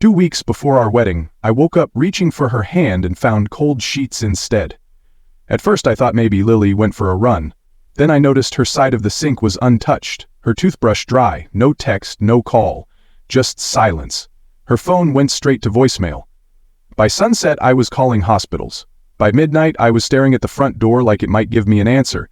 2 weeks before our wedding, I woke up reaching for her hand and found cold sheets instead. At first I thought maybe Lily went for a run. Then I noticed her side of the sink was untouched, her toothbrush dry, no text, no call, just silence. Her phone went straight to voicemail. By sunset I was calling hospitals. By midnight I was staring at the front door like it might give me an answer.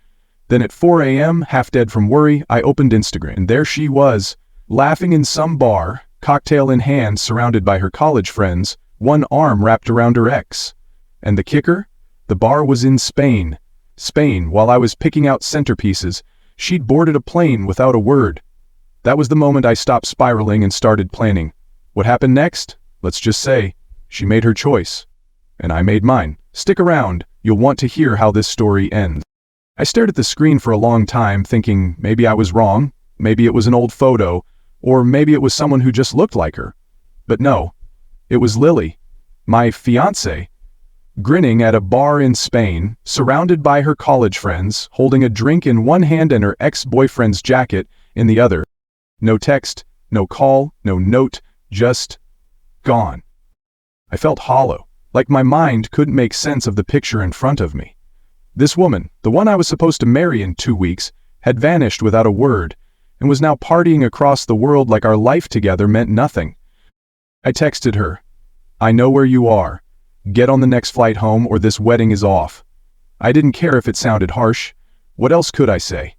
Then at 4 a.m., half dead from worry, I opened Instagram, and there she was, laughing in some bar, cocktail in hand, surrounded by her college friends, one arm wrapped around her ex. And the kicker? The bar was in Spain. Spain, while I was picking out centerpieces, she'd boarded a plane without a word. That was the moment I stopped spiraling and started planning. What happened next? Let's just say, she made her choice. And I made mine. Stick around, you'll want to hear how this story ends. I stared at the screen for a long time, thinking maybe I was wrong, maybe it was an old photo, or maybe it was someone who just looked like her. But no, it was Lily, my fiancée, grinning at a bar in Spain, surrounded by her college friends, holding a drink in one hand and her ex-boyfriend's jacket in the other. No text, no call, no note, just gone. I felt hollow, like my mind couldn't make sense of the picture in front of me. This woman, the one I was supposed to marry in 2 weeks, had vanished without a word, and was now partying across the world like our life together meant nothing. I texted her, "I know where you are. Get on the next flight home or this wedding is off." I didn't care if it sounded harsh. What else could I say?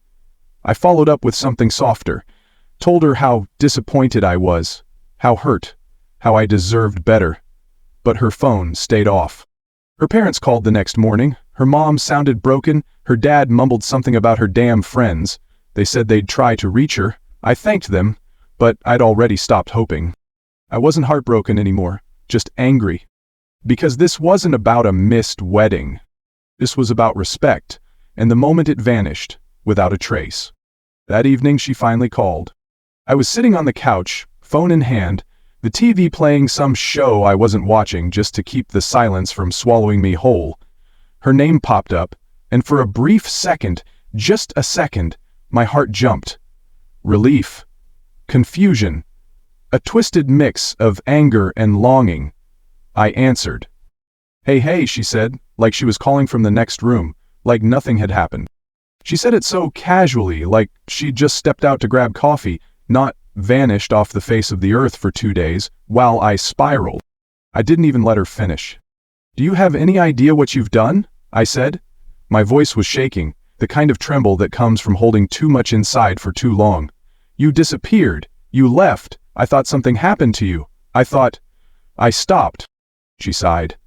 I followed up with something softer, told her how disappointed I was, how hurt, how I deserved better. But her phone stayed off. Her parents called the next morning. Her mom sounded broken. Her dad mumbled something about her damn friends. They said they'd try to reach her. I thanked them, but I'd already stopped hoping. I wasn't heartbroken anymore, just angry. Because this wasn't about a missed wedding. This was about respect, and the moment it vanished, without a trace. That evening she finally called. I was sitting on the couch, phone in hand, the TV playing some show I wasn't watching just to keep the silence from swallowing me whole. Her name popped up, and for a brief second, just a second, my heart jumped. Relief. Confusion. A twisted mix of anger and longing. I answered. Hey, she said, like she was calling from the next room, like nothing had happened. She said it so casually, like she'd just stepped out to grab coffee, not vanished off the face of the earth for 2 days, while I spiraled. I didn't even let her finish. "Do you have any idea what you've done?" I said. My voice was shaking, the kind of tremble that comes from holding too much inside for too long. "You disappeared. You left. I thought something happened to you. I stopped." She sighed.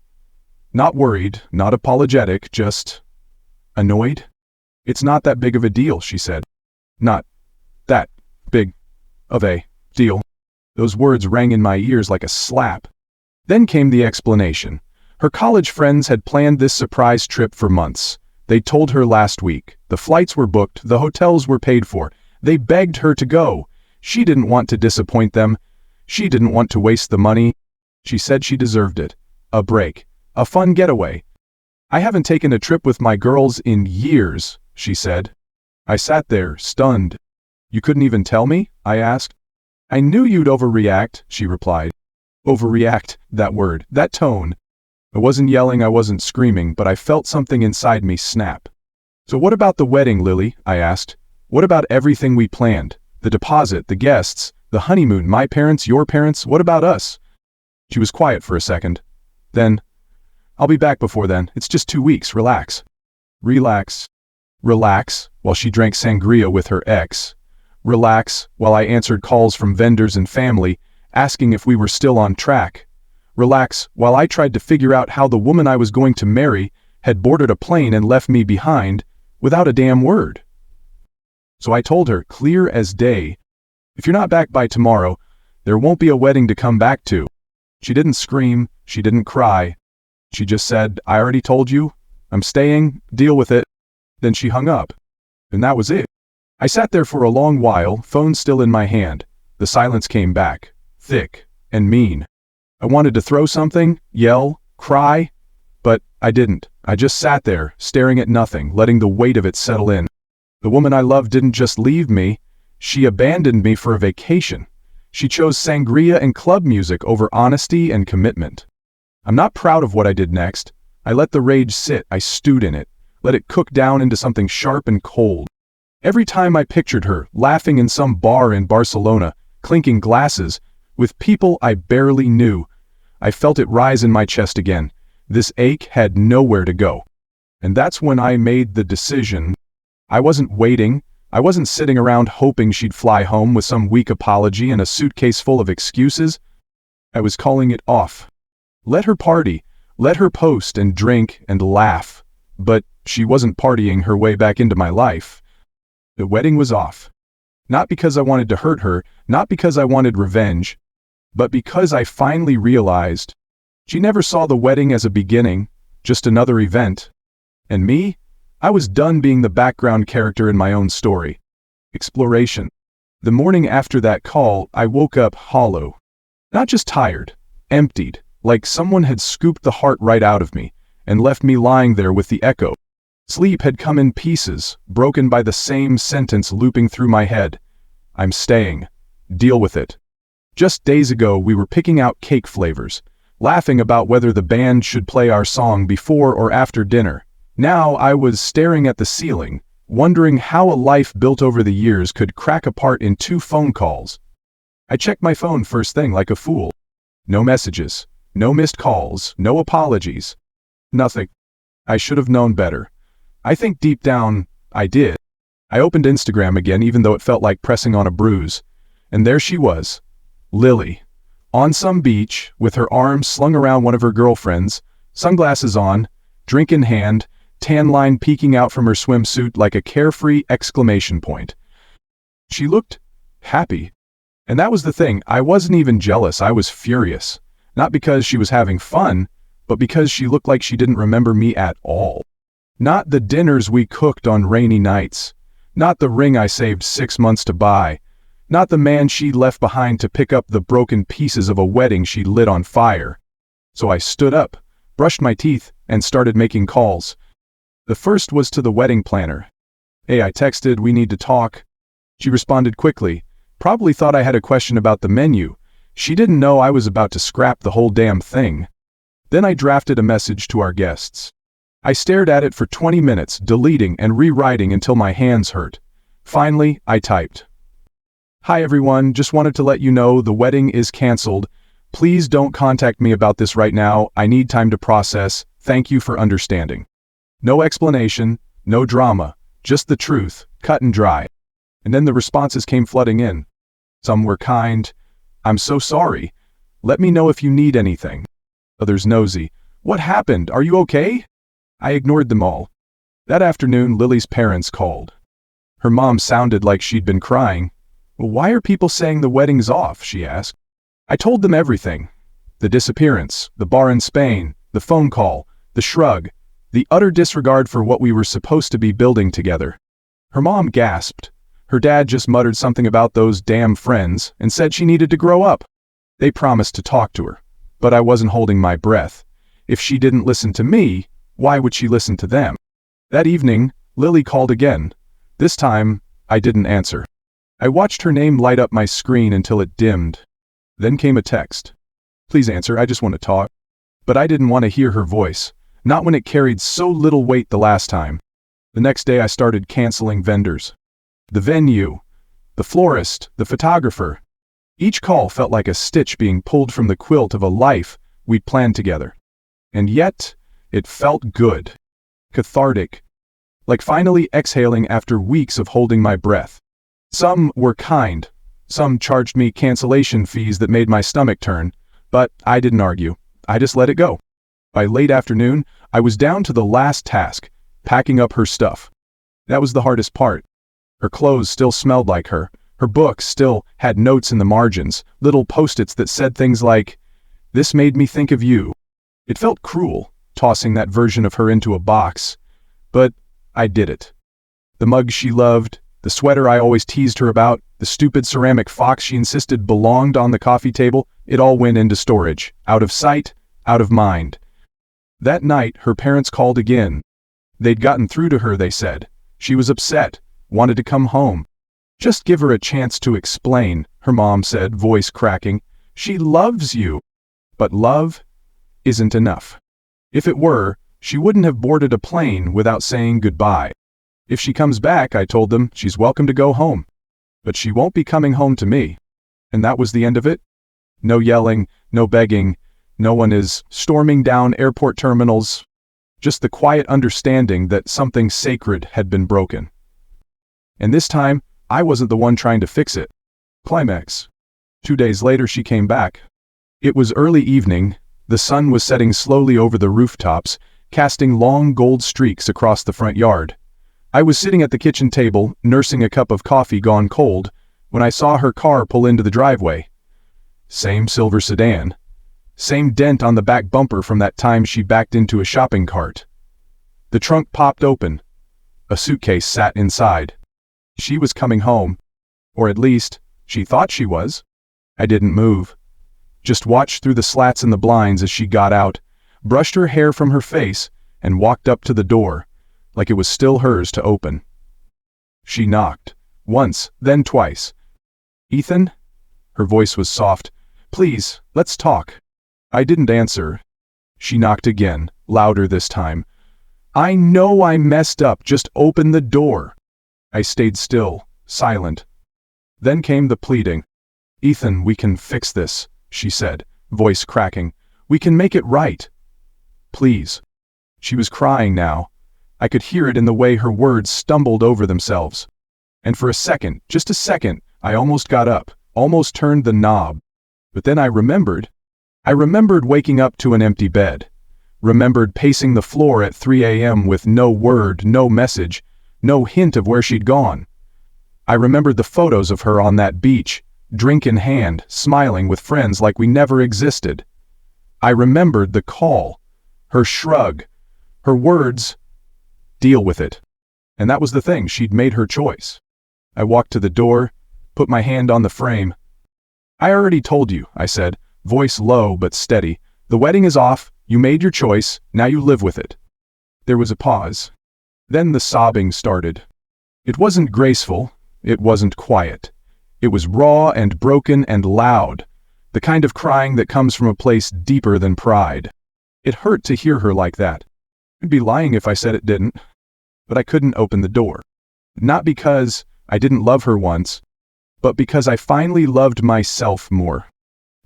Not worried, not apologetic, just annoyed. "It's not that big of a deal," she said. "Not that big of a deal." Those words rang in my ears like a slap. Then came the explanation. Her college friends had planned this surprise trip for months. They told her last week. The flights were booked, the hotels were paid for. They begged her to go. She didn't want to disappoint them. She didn't want to waste the money. She said she deserved it. A break. A fun getaway. "I haven't taken a trip with my girls in years," she said. I sat there, stunned. "You couldn't even tell me?" I asked. "I knew you'd overreact," she replied. Overreact, that word, that tone. I wasn't yelling, I wasn't screaming, but I felt something inside me snap. "So what about the wedding, Lily?" I asked. "What about everything we planned? The deposit, the guests, the honeymoon, my parents, your parents, what about us?" She was quiet for a second. Then, "I'll be back before then. It's just 2 weeks, relax." Relax. Relax, while she drank sangria with her ex. Relax, while I answered calls from vendors and family, asking if we were still on track. Relax, while I tried to figure out how the woman I was going to marry had boarded a plane and left me behind, without a damn word. So I told her, clear as day, "If you're not back by tomorrow, there won't be a wedding to come back to." She didn't scream, she didn't cry. She just said, "I already told you. I'm staying, deal with it." Then she hung up. And that was it. I sat there for a long while, phone still in my hand. The silence came back, thick and mean. I wanted to throw something, yell, cry, but I didn't. I just sat there, staring at nothing, letting the weight of it settle in. The woman I loved didn't just leave me, she abandoned me for a vacation. She chose sangria and club music over honesty and commitment. I'm not proud of what I did next. I let the rage sit, I stewed in it, let it cook down into something sharp and cold. Every time I pictured her, laughing in some bar in Barcelona, clinking glasses, with people I barely knew, I felt it rise in my chest again. This ache had nowhere to go. And that's when I made the decision. I wasn't waiting. I wasn't sitting around hoping she'd fly home with some weak apology and a suitcase full of excuses. I was calling it off. Let her party. Let her post and drink and laugh. But she wasn't partying her way back into my life. The wedding was off. Not because I wanted to hurt her, not because I wanted revenge, but because I finally realized she never saw the wedding as a beginning, just another event. And me? I was done being the background character in my own story. Exploration. The morning after that call, I woke up hollow. Not just tired, emptied, like someone had scooped the heart right out of me and left me lying there with the echo. Sleep had come in pieces, broken by the same sentence looping through my head. I'm staying. Deal with it. Just days ago we were picking out cake flavors, laughing about whether the band should play our song before or after dinner. Now I was staring at the ceiling, wondering how a life built over the years could crack apart in 2 phone calls. I checked my phone first thing like a fool. No messages, no missed calls, no apologies. Nothing. I should have known better. I think deep down, I did. I opened Instagram again even though it felt like pressing on a bruise. And there she was, Lily, on some beach, with her arms slung around one of her girlfriends, sunglasses on, drink in hand, tan line peeking out from her swimsuit like a carefree exclamation point. She looked happy. And that was the thing, I wasn't even jealous, I was furious. Not because she was having fun, but because she looked like she didn't remember me at all. Not the dinners we cooked on rainy nights. Not the ring I saved 6 months to buy. Not the man she'd left behind to pick up the broken pieces of a wedding she'd lit on fire. So I stood up, brushed my teeth, and started making calls. The first was to the wedding planner. Hey, I texted, we need to talk. She responded quickly. Probably thought I had a question about the menu. She didn't know I was about to scrap the whole damn thing. Then I drafted a message to our guests. I stared at it for 20 minutes, deleting and rewriting until my hands hurt. Finally, I typed. Hi everyone, just wanted to let you know the wedding is canceled. Please don't contact me about this right now, I need time to process. Thank you for understanding. No explanation, no drama, just the truth, cut and dry. And then the responses came flooding in. Some were kind. I'm so sorry. Let me know if you need anything. Others nosy. What happened? Are you okay? I ignored them all. That afternoon, Lily's parents called. Her mom sounded like she'd been crying. Well, why are people saying the wedding's off? She asked. I told them everything. The disappearance, the bar in Spain, the phone call, the shrug, the utter disregard for what we were supposed to be building together. Her mom gasped. Her dad just muttered something about those damn friends and said she needed to grow up. They promised to talk to her, but I wasn't holding my breath. If she didn't listen to me, why would she listen to them? That evening, Lily called again. This time, I didn't answer. I watched her name light up my screen until it dimmed. Then came a text. Please answer, I just want to talk. But I didn't want to hear her voice, not when it carried so little weight the last time. The next day I started canceling vendors. The venue, the florist, the photographer. Each call felt like a stitch being pulled from the quilt of a life we'd planned together. And yet, it felt good. Cathartic. Like finally exhaling after weeks of holding my breath. Some were kind. Some charged me cancellation fees that made my stomach turn. But I didn't argue. I just let it go. By late afternoon, I was down to the last task, packing up her stuff. That was the hardest part. Her clothes still smelled like her. Her books still had notes in the margins, little post-its that said things like, "This made me think of you." It felt cruel, tossing that version of her into a box. But I did it. The mug she loved, the sweater I always teased her about, the stupid ceramic fox she insisted belonged on the coffee table, it all went into storage, out of sight, out of mind. That night, her parents called again. They'd gotten through to her, they said. She was upset, wanted to come home. Just give her a chance to explain, her mom said, voice cracking. "She loves you." But love isn't enough. If it were, she wouldn't have boarded a plane without saying goodbye. If she comes back, I told them, she's welcome to go home. But she won't be coming home to me. And that was the end of it. No yelling, no begging, no one is storming down airport terminals. Just the quiet understanding that something sacred had been broken. And this time, I wasn't the one trying to fix it. Climax. 2 days later, she came back. It was early evening. The sun was setting slowly over the rooftops, casting long gold streaks across the front yard. I was sitting at the kitchen table, nursing a cup of coffee gone cold, when I saw her car pull into the driveway. Same silver sedan. Same dent on the back bumper from that time she backed into a shopping cart. The trunk popped open. A suitcase sat inside. She was coming home. Or at least, she thought she was. I didn't move. Just watched through the slats in the blinds as she got out, brushed her hair from her face, and walked up to the door, like it was still hers to open. She knocked. Once, then twice. "Ethan?" Her voice was soft. "Please, let's talk." I didn't answer. She knocked again, louder this time. "I know I messed up, just open the door." I stayed still, silent. Then came the pleading. "Ethan, we can fix this," she said, voice cracking. "We can make it right. Please." She was crying now. I could hear it in the way her words stumbled over themselves. And for a second, just a second, I almost got up, almost turned the knob. But then I remembered. I remembered waking up to an empty bed. Remembered pacing the floor at 3 a.m. with no word, no message, no hint of where she'd gone. I remembered the photos of her on that beach, drink in hand, smiling with friends like we never existed. I remembered the call, her shrug, her words, "Deal with it." And that was the thing, she'd made her choice. I walked to the door, put my hand on the frame. "I already told you," I said, voice low but steady. "The wedding is off, you made your choice, now you live with it." There was a pause. Then the sobbing started. It wasn't graceful, it wasn't quiet. It was raw and broken and loud, the kind of crying that comes from a place deeper than pride. It hurt to hear her like that. I'd be lying if I said it didn't. But I couldn't open the door. Not because I didn't love her once, but because I finally loved myself more.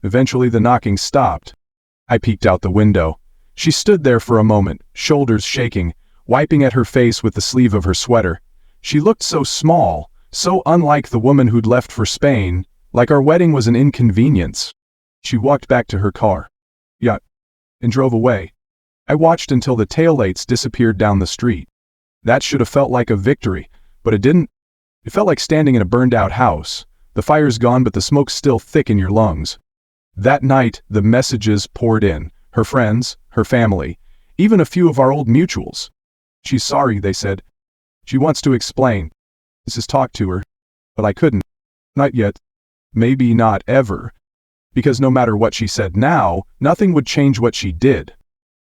Eventually the knocking stopped. I peeked out the window. She stood there for a moment, shoulders shaking, wiping at her face with the sleeve of her sweater. She looked so small, so unlike the woman who'd left for Spain, like our wedding was an inconvenience. She walked back to her car. Yeah, and drove away. I watched until the taillights disappeared down the street. That should have felt like a victory, but it didn't. It felt like standing in a burned-out house. The fire's gone, but the smoke's still thick in your lungs. That night, the messages poured in. Her friends, her family, even a few of our old mutuals. "She's sorry," they said. "She wants to explain. This is talk to her." But I couldn't. Not yet. Maybe not ever. Because no matter what she said now, nothing would change what she did.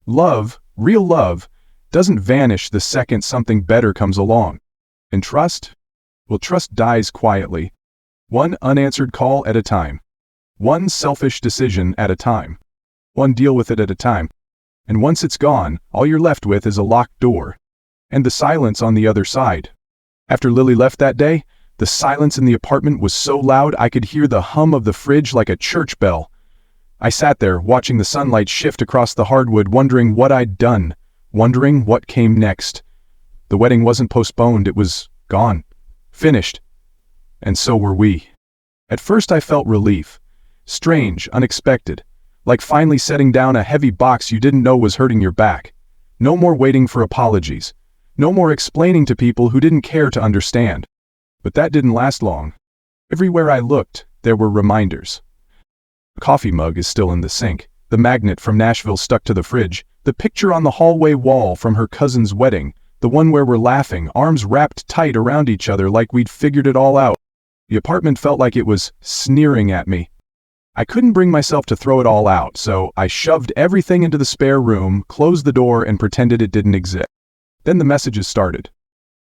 Love, real love, doesn't vanish the second something better comes along. And trust? Well, trust dies quietly. One unanswered call at a time. One selfish decision at a time. One deal with it at a time. And once it's gone, all you're left with is a locked door. And the silence on the other side. After Lily left that day, the silence in the apartment was so loud I could hear the hum of the fridge like a church bell. I sat there, watching the sunlight shift across the hardwood, wondering what I'd done, wondering what came next. The wedding wasn't postponed, it was gone. Finished. And so were we. At first I felt relief. Strange, unexpected. Like finally setting down a heavy box you didn't know was hurting your back. No more waiting for apologies. No more explaining to people who didn't care to understand. But that didn't last long. Everywhere I looked, there were reminders. The coffee mug is still in the sink. The magnet from Nashville stuck to the fridge. The picture on the hallway wall from her cousin's wedding. The one where we're laughing, arms wrapped tight around each other like we'd figured it all out. The apartment felt like it was sneering at me. I couldn't bring myself to throw it all out, so I shoved everything into the spare room, closed the door, and pretended it didn't exist. Then the messages started.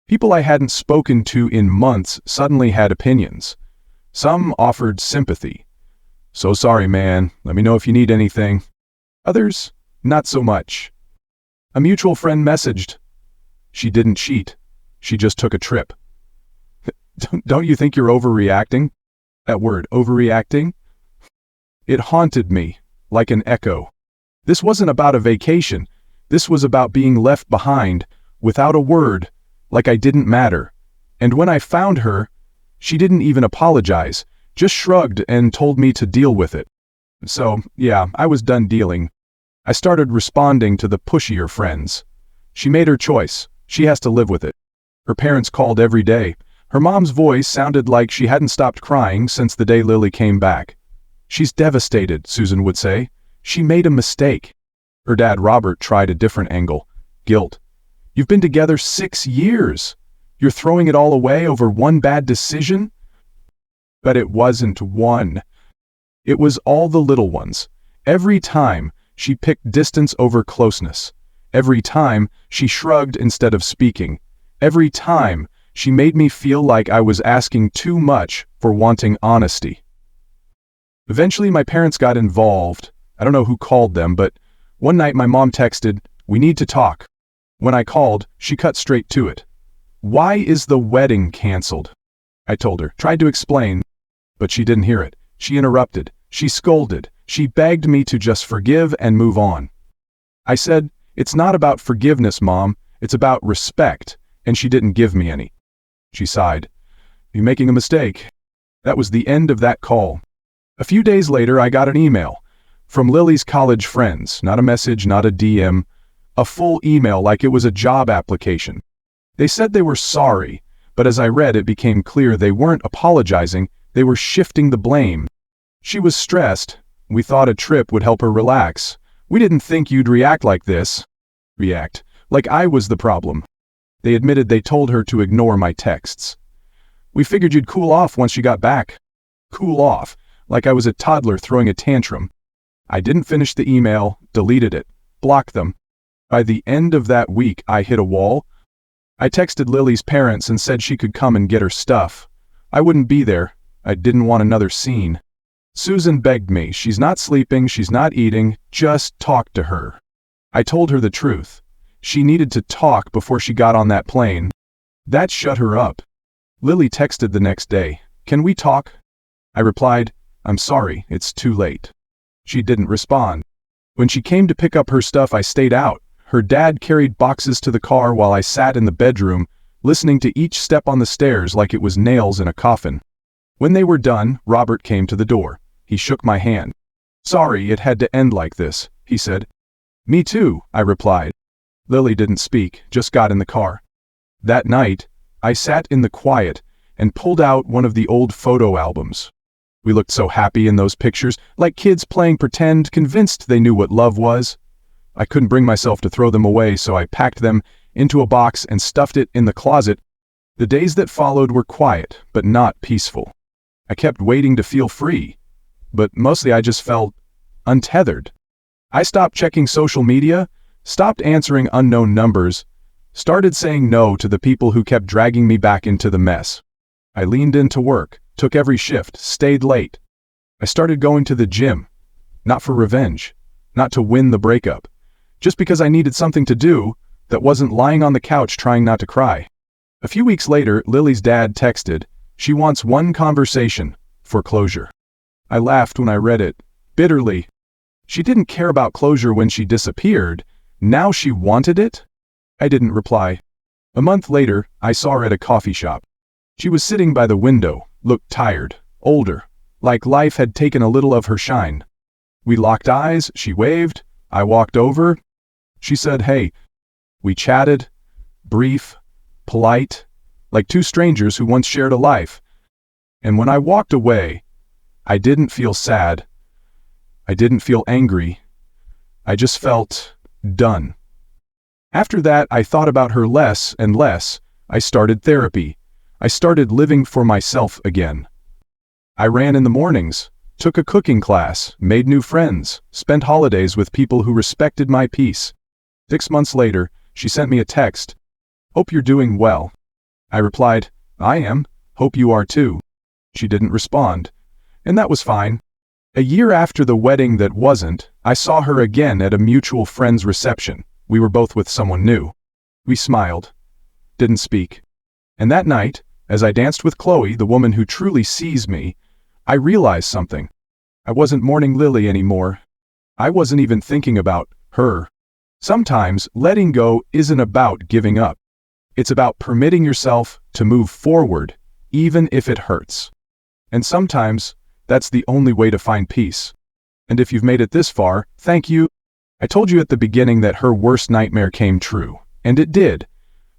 People I hadn't spoken to in months suddenly had opinions. Some offered sympathy. "So sorry, man. Let me know if you need anything." Others, not so much. A mutual friend messaged, "She didn't cheat. She just took a trip." Don't you think you're overreacting? That word, overreacting? It haunted me, like an echo. This wasn't about a vacation. This was about being left behind, without a word, like I didn't matter. And when I found her, she didn't even apologize, just shrugged and told me to deal with it. So, yeah, I was done dealing. I started responding to the pushier friends. She made her choice. She has to live with it. Her parents called every day. Her mom's voice sounded like she hadn't stopped crying since the day Lily came back. "She's devastated," Susan would say. "She made a mistake." Her dad, Robert, tried a different angle. Guilt. "You've been together 6 years. You're throwing it all away over one bad decision?" But it wasn't one. It was all the little ones. Every time, she picked distance over closeness. Every time, she shrugged instead of speaking. Every time, she made me feel like I was asking too much for wanting honesty. Eventually, my parents got involved. I don't know who called them, but one night my mom texted, "We need to talk." When I called, she cut straight to it. "Why is the wedding canceled?" I told her, tried to explain, but she didn't hear it. She interrupted. She scolded. She begged me to just forgive and move on. I said, "It's not about forgiveness, Mom. It's about respect," and she didn't give me any. She sighed. "You're making a mistake." That was the end of that call. A few days later, I got an email from Lily's college friends, not a message, not a DM, a full email like it was a job application. They said they were sorry, but as I read, it became clear they weren't apologizing, they were shifting the blame. She was stressed. We thought a trip would help her relax. We didn't think you'd react like this. React. Like I was the problem. They admitted they told her to ignore my texts. We figured you'd cool off once you got back. Cool off. Like I was a toddler throwing a tantrum. I didn't finish the email, deleted it, blocked them. By the end of that week, I hit a wall. I texted Lily's parents and said she could come and get her stuff. I wouldn't be there. I didn't want another scene. Susan begged me. She's not sleeping, she's not eating, just talk to her. I told her the truth. She needed to talk before she got on that plane. That shut her up. Lily texted the next day, "Can we talk?" I replied, "I'm sorry, it's too late." She didn't respond. When she came to pick up her stuff, I stayed out. Her dad carried boxes to the car while I sat in the bedroom, listening to each step on the stairs like it was nails in a coffin. When they were done, Robert came to the door. He shook my hand. "Sorry it had to end like this," he said. "Me too," I replied. Lily didn't speak, just got in the car. That night, I sat in the quiet and pulled out one of the old photo albums. We looked so happy in those pictures, like kids playing pretend, convinced they knew what love was. I couldn't bring myself to throw them away, so I packed them into a box and stuffed it in the closet. The days that followed were quiet, but not peaceful. I kept waiting to feel free, but mostly I just felt untethered. I stopped checking social media, stopped answering unknown numbers, started saying no to the people who kept dragging me back into the mess. I leaned into work, took every shift, stayed late. I started going to the gym, not for revenge, not to win the breakup, just because I needed something to do that wasn't lying on the couch trying not to cry. A few weeks later, Lily's dad texted, "She wants one conversation for closure." I laughed when I read it, bitterly. She didn't care about closure when she disappeared. Now she wanted it? I didn't reply. A month later, I saw her at a coffee shop. She was sitting by the window, looked tired, older, like life had taken a little of her shine. We locked eyes, she waved, I walked over. She said, "Hey." We chatted, brief, polite, like two strangers who once shared a life. And when I walked away, I didn't feel sad. I didn't feel angry. I just felt done. After that, I thought about her less and less. I started therapy. I started living for myself again. I ran in the mornings, took a cooking class, made new friends, spent holidays with people who respected my peace. 6 months later, she sent me a text. "Hope you're doing well." I replied, "I am. Hope you are too." She didn't respond, and that was fine. A year after the wedding that wasn't, I saw her again at a mutual friend's reception. We were both with someone new. We smiled, didn't speak. And that night, as I danced with Chloe, the woman who truly sees me, I realized something. I wasn't mourning Lily anymore. I wasn't even thinking about her. Sometimes letting go isn't about giving up. It's about permitting yourself to move forward, even if it hurts. And sometimes, that's the only way to find peace. And if you've made it this far, thank you. I told you at the beginning that her worst nightmare came true, and it did.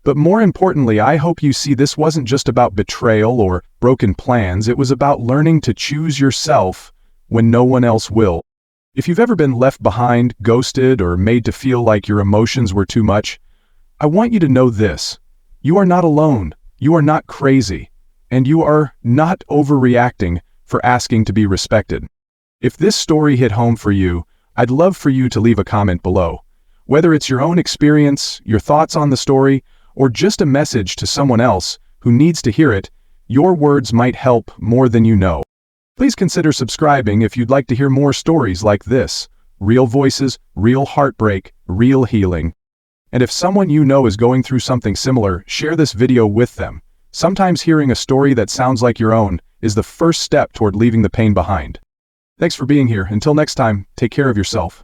But more importantly, I hope you see this wasn't just about betrayal or broken plans. It was about learning to choose yourself when no one else will. If you've ever been left behind, ghosted, or made to feel like your emotions were too much, I want you to know this. You are not alone. You are not crazy. And you are not overreacting for asking to be respected. If this story hit home for you, I'd love for you to leave a comment below. Whether it's your own experience, your thoughts on the story, or just a message to someone else who needs to hear it, your words might help more than you know. Please consider subscribing if you'd like to hear more stories like this. Real voices, real heartbreak, real healing. And if someone you know is going through something similar, share this video with them. Sometimes hearing a story that sounds like your own is the first step toward leaving the pain behind. Thanks for being here. Until next time, take care of yourself.